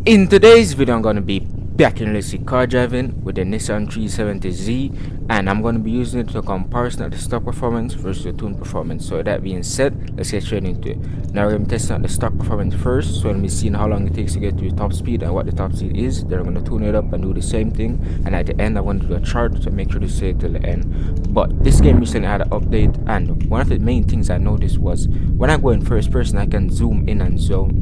In today's video, I'm going to be back in realistic car driving with the Nissan 370Z, and I'm going to be using it to comparison of the stock performance versus the tune performance. So that being said, let's get straight into it. Now we're going to be testing out the stock performance first, so we're going to be seeing how long it takes to get to the top speed and what the top speed is. Then I'm going to tune it up and do the same thing, and at the end I want to do a chart, so make sure to stay till the end. But this game recently had an update, and one of the main things I noticed was when I go in first person, I can zoom in and zone.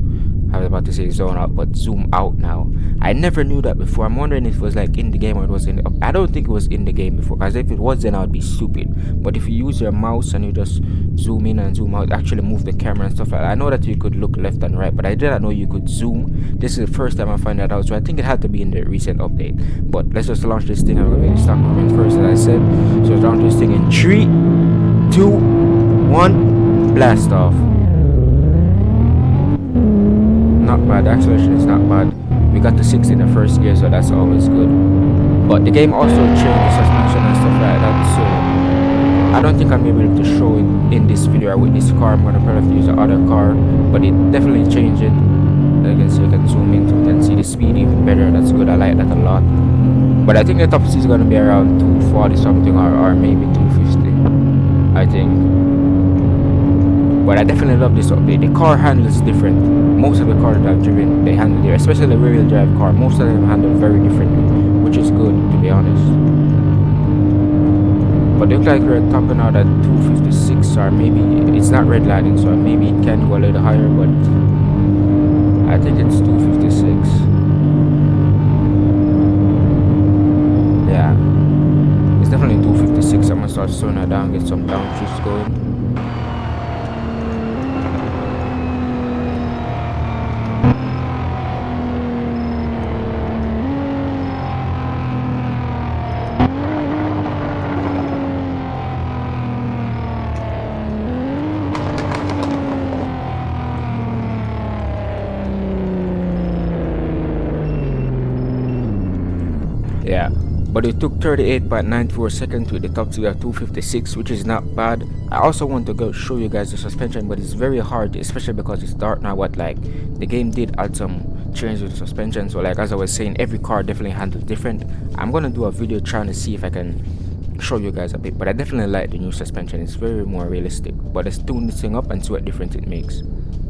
I was about to say zone out, but zoom out now. I never knew that before. I'm wondering if it was like in the game or it was in the... I don't think it was in the game before, because if it was, then I would be stupid. But if you use your mouse and you just zoom in and zoom out, actually move the camera and stuff like that. I know that you could look left and right, but I did not know you could zoom. This is the first time I find that out, so I think it had to be in the recent update. But let's just launch this thing. I'm going to make the stock performance first, as I said. So let's launch this thing in 3, 2, 1, blast off. Not bad, the acceleration is not bad. We got to 6 in the first gear, so that's always good. But the game also changed the suspension and stuff like that, so I don't think I'm able to show it in this video with this car. I'm gonna probably have to use the other car, but it definitely changed it. As you can see, you can zoom in, so you can see the speed even better. That's good, I like that a lot. But I think the top speed is gonna be around 240 something or maybe 250, I think. But I definitely love this update. The car handles different. Most of the cars that I've driven, they handle there, especially the rear-wheel drive car. Most of them handle very differently, which is good, to be honest. But it looks like we're topping out at 256, or maybe it's not redlining, so maybe it can go a little higher, but I think it's 256. Yeah, it's definitely 256. I'm gonna start slowing it down, get some downshifts going. Yeah, but it took 38.94 seconds with the top speed of 256, which is not bad. I also want to go show you guys the suspension, but it's very hard, especially because it's dark now. But like the game did add some changes with the suspension, so like as I was saying, every car definitely handles different. I'm gonna do a video trying to see if I can show you guys a bit, but I definitely like the new suspension. It's very more realistic. But let's tune this thing up and see what difference it makes.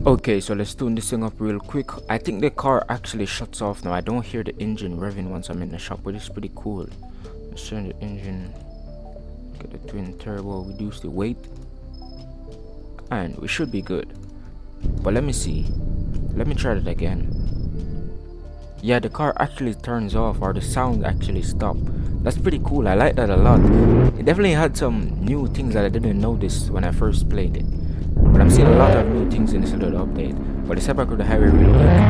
Okay, so let's tune this thing up real quick. I think the car actually shuts off now. I don't hear the engine revving once I'm in the shop, which is pretty cool. Let's turn the engine, get the twin turbo, reduce the weight, and we should be good. But let me see. Let me try it again. Yeah, the car actually turns off, or the sound actually stopped. That's pretty cool. I like that a lot. It definitely had some new things that I didn't notice when I first played it. But I'm seeing a lot of new things in this little update. But let's head back to the highway real quick.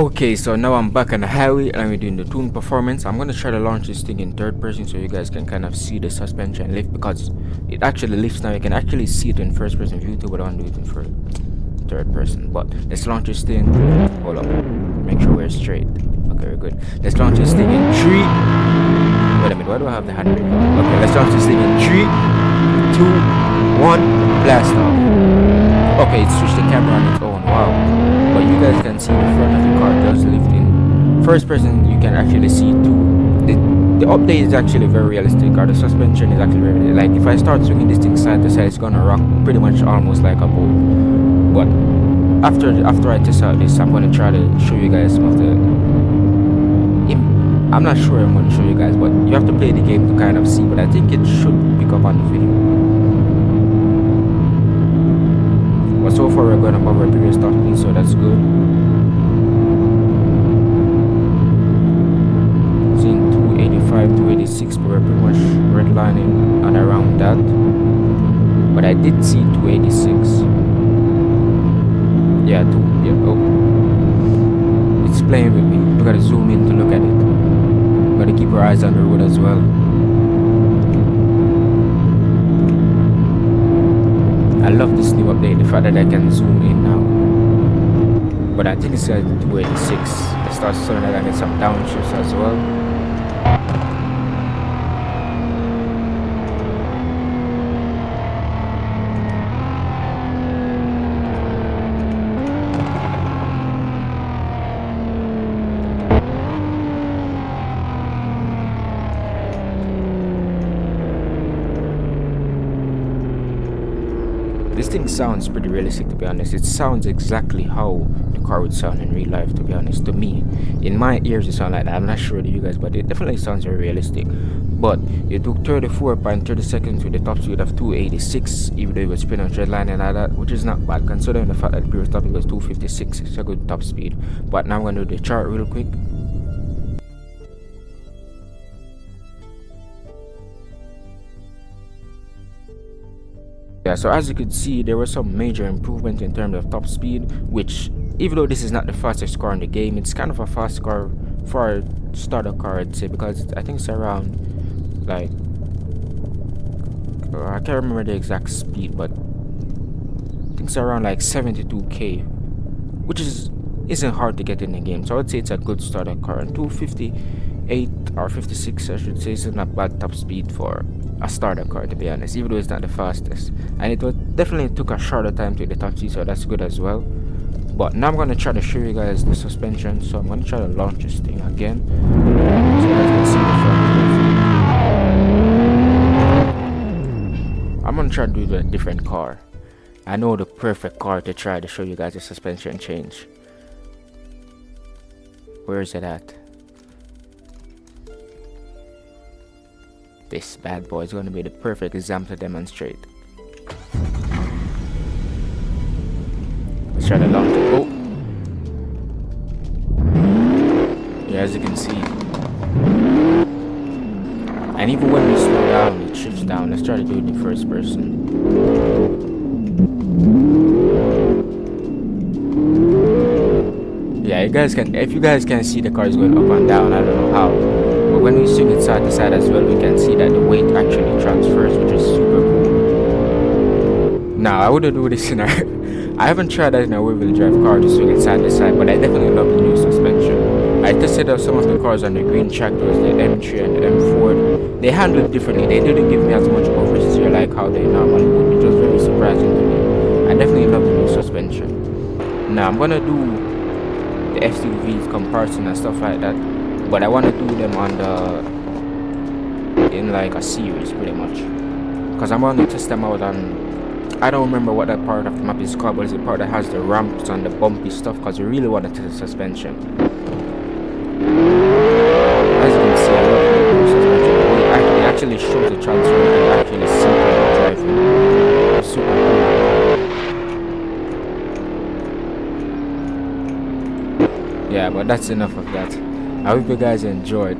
Okay, so now I'm back on the highway and we're doing the tune performance. I'm gonna try to launch this thing in third person so you guys can kind of see the suspension lift, because it actually lifts now. You can actually see it in first person view too, but I want to do it in third person. But let's launch this thing. Hold up, make sure we're straight. Okay, we're good. Let's launch this thing in 3. Wait a minute, why do I have the handbrake on? Okay, let's launch this thing in 3, 2, 1, blast off. Okay, it switched the camera on its own. Wow. But you guys can see the front of the car does lift in first person. You can actually see too. The update is actually very realistic, or the suspension is actually very, like if I start swinging this thing side to side, it's gonna rock pretty much almost like a boat. But after I test out this, I'm gonna try to show you guys some of the I'm not sure I'm gonna show you guys, but you have to play the game to kind of see, but I think it should pick up on the video. But so far we're going above our previous top speed, so that's good. Seeing 285, 286, but we're pretty much redlining and around that. But I did see 286. Yeah, oh. It's playing with me. We gotta zoom in to look at it. Gotta keep our eyes on the road as well. I love this new update, the fact that I can zoom in now. But I think it's at 286. It starts slowing down and get some downshifts as well. sounds pretty realistic, to be honest. It sounds exactly how the car would sound in real life, to be honest. To me, in my ears, it sounds like that. I'm not sure to you guys, but it definitely sounds very realistic. But it took 34.30 seconds with the top speed of 286, even though it was spin on straight line and all that, which is not bad considering the fact that the previous top speed was 256. It's a good top speed. But now I'm gonna do the chart real quick. Yeah, so as you could see, there was some major improvement in terms of top speed, which, even though this is not the fastest car in the game, it's kind of a fast car for a starter car, I'd say, because I think it's around, like, I can't remember the exact speed, but I think it's around like 72k, which isn't hard to get in the game. So I would say it's a good starter car. And 258 or 56, I should say, isn't a bad top speed for a starter car, to be honest, even though it's not the fastest. And it definitely took a shorter time to get the top speed, so that's good as well. But now I'm gonna try to show you guys the suspension. So I'm gonna try to launch this thing again, so you guys can see the front. I'm gonna try to do a different car. I know the perfect car to try to show you guys the suspension change. Where is it at? This bad boy is going to be the perfect example to demonstrate. Let's try to launch it. Oh! Yeah, as you can see. And even when we slow down, it shifts down. Let's try to do it in first person. Yeah, if you guys can see the car is going up and down, I don't know how. But when we swing it side to side as well, we can see that the weight actually transfers, which is super cool. Now, I wouldn't do this in a... I haven't tried that in a wheel drive car to swing it side to side, but I definitely love the new suspension. I tested out some of the cars on the green track, those the M3 and the M4. They handled it differently. They didn't give me as much oversteer like how they normally would, which was very surprising to me. I definitely love the new suspension. Now, I'm gonna do the SUVs comparison and stuff like that, but I want to do them on in like a series pretty much, because I'm going to test them out on, I don't remember what that part of the map is called, but it's the part that has the ramps and the bumpy stuff, because we really want to test the suspension. As you can see, I love the suspension. It actually shows the transfer, you can actually see when you're driving. It's super cool. Yeah, but that's enough of that. I hope you guys enjoyed.